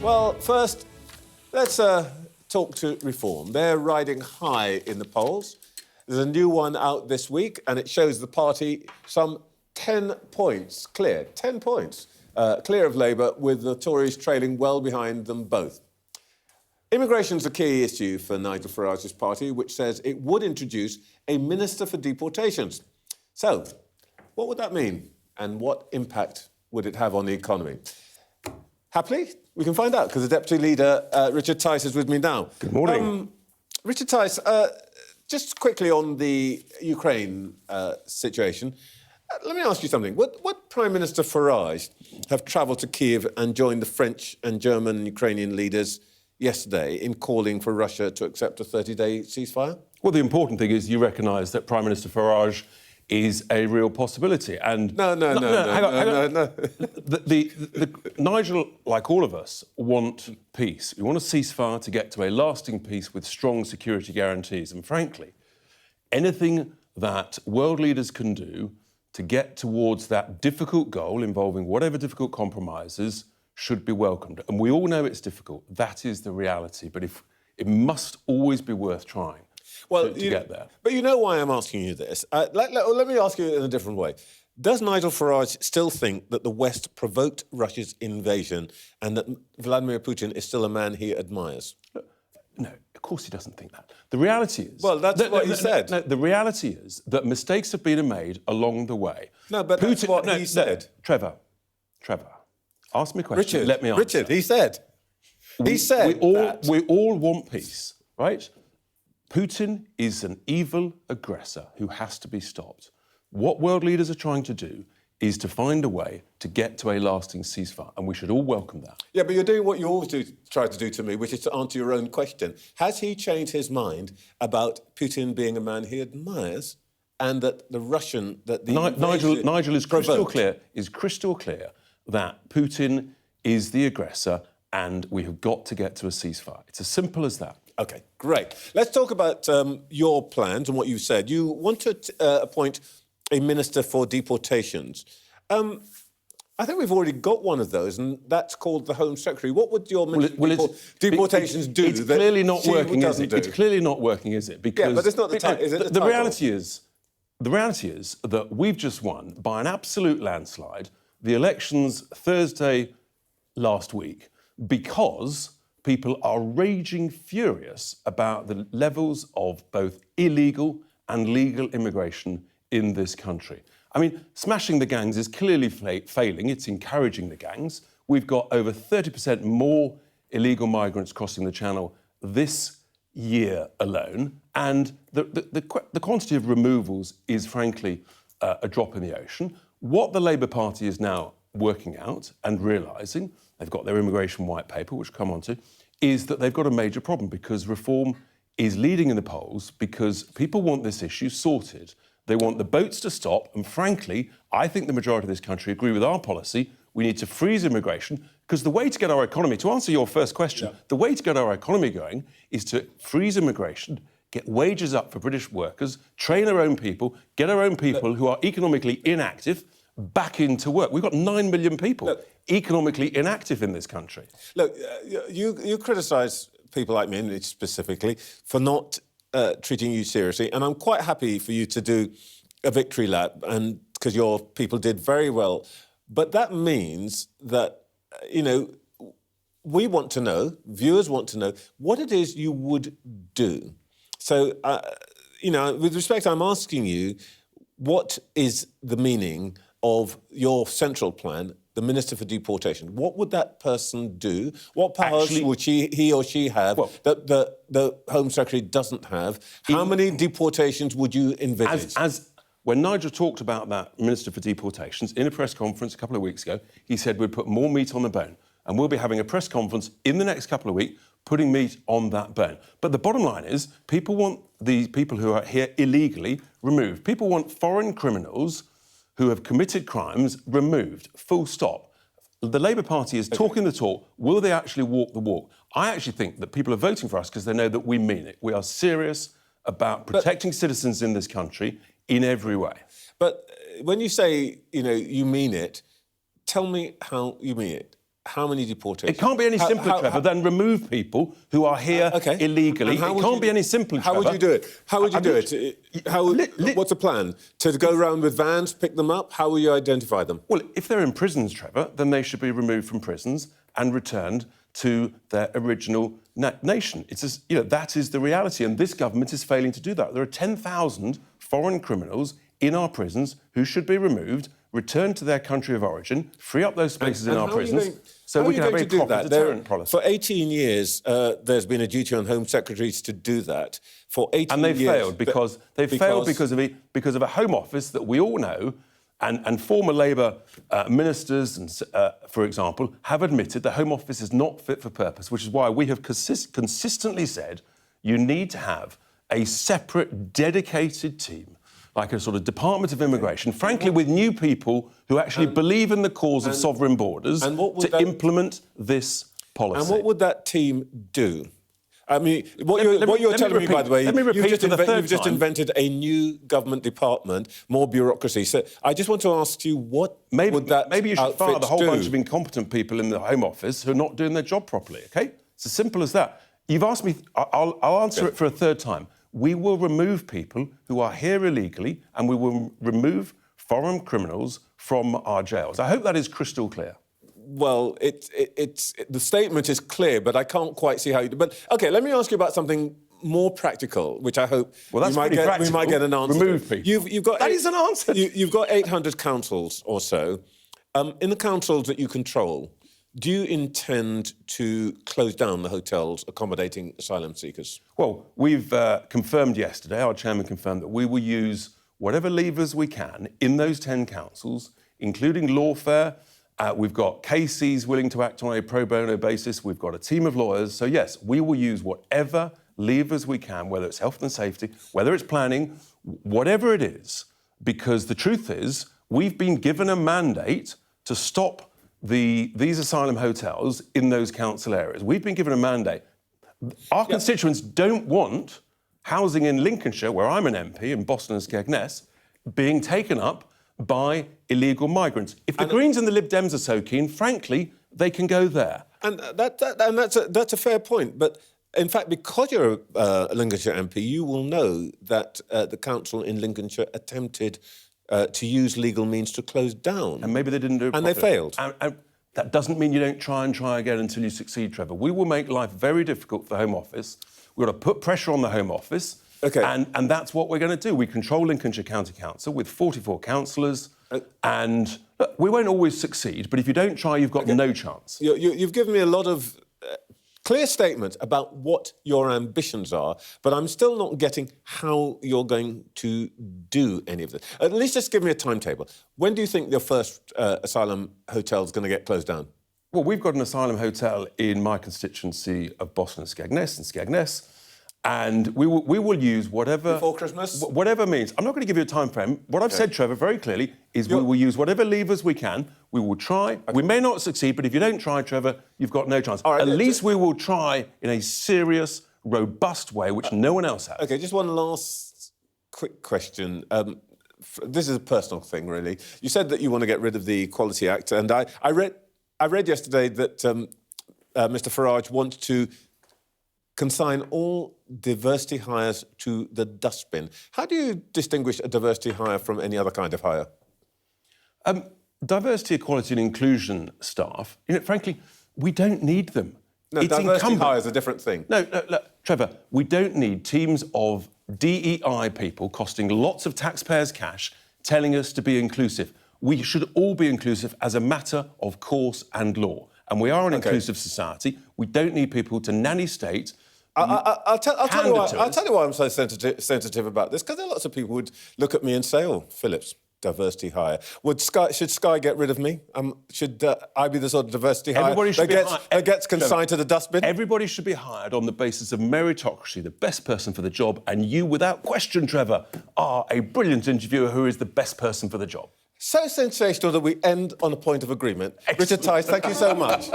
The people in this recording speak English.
Well, first, let's talk to Reform. They're riding high in the polls. There's a new one out this week, and it shows the party some 10 points clear. 10 points clear of Labour, with the Tories trailing well behind them both. Immigration's a key issue for Nigel Farage's party, which says it would introduce a minister for deportations. So, what would that mean, and what impact would it have on the economy? Happily, we can find out, because the Deputy Leader, Richard Tice, is with me now. Good morning. Richard Tice, just quickly on the Ukraine situation, let me ask you something. Would Prime Minister Farage have travelled to Kiev and joined the French and German and Ukrainian leaders yesterday in calling for Russia to accept a 30-day ceasefire? Well, the important thing is you recognise that Prime Minister Farage is a real possibility. And No. Nigel, like all of us, want peace. We want a ceasefire to get to a lasting peace with strong security guarantees. And frankly, anything that world leaders can do to get towards that difficult goal involving whatever difficult compromises should be welcomed. And we all know it's difficult. That is the reality. But it must always be worth trying. To get there. But you know why I'm asking you this. Let me ask you in a different way. Does Nigel Farage still think that the West provoked Russia's invasion and that Vladimir Putin is still a man he admires? No, of course he doesn't think that. The reality is... Well, that's what he said. No, the reality is that mistakes have been made along the way. No, but that's what he said. Trevor, ask me a question. Richard, let me answer. Richard, he said. We all want peace, right? Putin is an evil aggressor who has to be stopped. What world leaders are trying to do is to find a way to get to a lasting ceasefire, and we should all welcome that. Yeah, but you're doing what you always try to do to me, which is to answer your own question. Has he changed his mind about Putin being a man he admires, and that the Russian... Nigel is crystal clear that Putin is the aggressor, and we have got to get to a ceasefire. It's as simple as that. OK, great. Let's talk about your plans and what you said. You want to appoint a minister for deportations. I think we've already got one of those, and that's called the Home Secretary. What would your minister for deportations do? It's clearly not working, is it? It's clearly not working, is it? Because yeah, but it's not the title. Is it the title? The reality is that we've just won by an absolute landslide the elections Thursday last week because people are raging furious about the levels of both illegal and legal immigration in this country. I mean, smashing the gangs is clearly failing. It's encouraging the gangs. We've got over 30% more illegal migrants crossing the Channel this year alone, and the quantity of removals is, frankly, a drop in the ocean. What the Labour Party is now working out and realising, they've got their immigration white paper, which we'll come on to, is that they've got a major problem because Reform is leading in the polls because people want this issue sorted. They want the boats to stop, and frankly, I think the majority of this country agree with our policy. We need to freeze immigration because the way to get our economy, to answer your first question, the way to get our economy going is to freeze immigration, get wages up for British workers, train our own people, get our own people who are economically inactive back into work. We've got 9 million people economically inactive in this country. Look, you criticise people like me, specifically, for not treating you seriously, and I'm quite happy for you to do a victory lap, and because your people did very well. But that means that, we want to know, viewers want to know, what it is you would do. So, with respect, I'm asking you, what is the meaning of your central plan, the Minister for Deportation? What would that person do? What powers would he or she have that the Home Secretary doesn't have? How many deportations would you envisage? When Nigel talked about that Minister for Deportations in a press conference a couple of weeks ago, he said we'd put more meat on the bone. And we'll be having a press conference in the next couple of weeks putting meat on that bone. But the bottom line is people want these people who are here illegally removed. People want foreign criminals who have committed crimes removed, full stop. The Labour Party is talking the talk. Will they actually walk the walk? I actually think that people are voting for us because they know that we mean it. We are serious about protecting citizens in this country in every way. But when you say, you mean it, tell me how you mean it. how many deportations? It can't be any simpler, Trevor, than remove people who are here illegally. It can't be any simpler, Trevor. How would you do it? How would you do it? What's the plan? To go around with vans, pick them up? How will you identify them? Well, if they're in prisons, Trevor, then they should be removed from prisons and returned to their original nation. That is the reality, and this government is failing to do that. There are 10,000 foreign criminals in our prisons who should be removed, returned to their country of origin, free up those spaces in our prisons, so we can have a proper deterrent policy. For 18 years, there's been a duty on Home Secretaries to do that. For 18 years... And they've failed because of a Home Office that we all know, and former Labour ministers, for example, have admitted the Home Office is not fit for purpose, which is why we have consistently said you need to have a separate, dedicated team, like a sort of Department of Immigration, frankly, with new people who actually believe in the cause of sovereign borders to implement this policy. And what would that team do? I mean, what you're telling me, by the way, you've just invented a new government department, more bureaucracy. So I just want to ask you, what would that Maybe you should fire the whole do? bunch of incompetent people in the Home Office who are not doing their job properly, OK? It's as simple as that. You've asked me, I'll answer it for a third time. We will remove people who are here illegally, and we will remove foreign criminals from our jails. I hope that is crystal clear. Well, the statement is clear, but I can't quite see how you do. But OK, let me ask you about something more practical, which I hope we might get an answer. Remove people. You've got that is an answer. You've got 800 councils or so. In the councils that you control, do you intend to close down the hotels accommodating asylum seekers? Well, we've confirmed yesterday, our chairman confirmed that we will use whatever levers we can in those 10 councils, including lawfare. We've got KCs willing to act on a pro bono basis. We've got a team of lawyers. So, yes, we will use whatever levers we can, whether it's health and safety, whether it's planning, whatever it is, because the truth is we've been given a mandate to stop these asylum hotels in those council areas. We've been given a mandate. Our constituents don't want housing in Lincolnshire, where I'm an MP, in Boston and Skegness, being taken up by illegal migrants. If the Greens and the Lib Dems are so keen, frankly, they can go there. And that's a fair point. But in fact, because you're a Lincolnshire MP, you will know that the council in Lincolnshire attempted to use legal means to close down. And maybe they didn't do it properly. And they failed. And that doesn't mean you don't try again until you succeed, Trevor. We will make life very difficult for the Home Office. We've got to put pressure on the Home Office. OK. And that's what we're going to do. We control Lincolnshire County Council with 44 councillors. And look, we won't always succeed, but if you don't try, you've got no chance. You've given me a lot of clear statements about what your ambitions are, but I'm still not getting how you're going to do any of this. At least just give me a timetable. When do you think your first asylum hotel is going to get closed down? Well, we've got an asylum hotel in my constituency of Boston and Skegness, and we will use whatever... Before Christmas? Whatever means. I'm not going to give you a time frame. What I've said, Trevor, very clearly, is we will use whatever levers we can. We will try. Okay. We may not succeed, but if you don't try, Trevor, you've got no chance. All right, at least we will try in a serious, robust way, which no one else has. OK, just one last quick question. This is a personal thing, really. You said that you want to get rid of the Equality Act, and I read yesterday that Mr Farage wants to consign all diversity hires to the dustbin. How do you distinguish a diversity hire from any other kind of hire? Diversity, equality and inclusion staff, frankly, we don't need them. No, diversity hire is a different thing. No, look, Trevor, we don't need teams of DEI people costing lots of taxpayers' cash telling us to be inclusive. We should all be inclusive as a matter of course and law. And we are an inclusive society. We don't need people to nanny state. I'll tell you why I'm so sensitive about this, because there are lots of people who would look at me and say, oh, Phillips, diversity hire. Should Sky get rid of me? Should I be the sort of diversity hire that gets consigned to the dustbin? Everybody should be hired on the basis of meritocracy, the best person for the job, and you, without question, Trevor, are a brilliant interviewer who is the best person for the job. So sensational that we end on a point of agreement. Excellent. Richard Tice, thank you so much.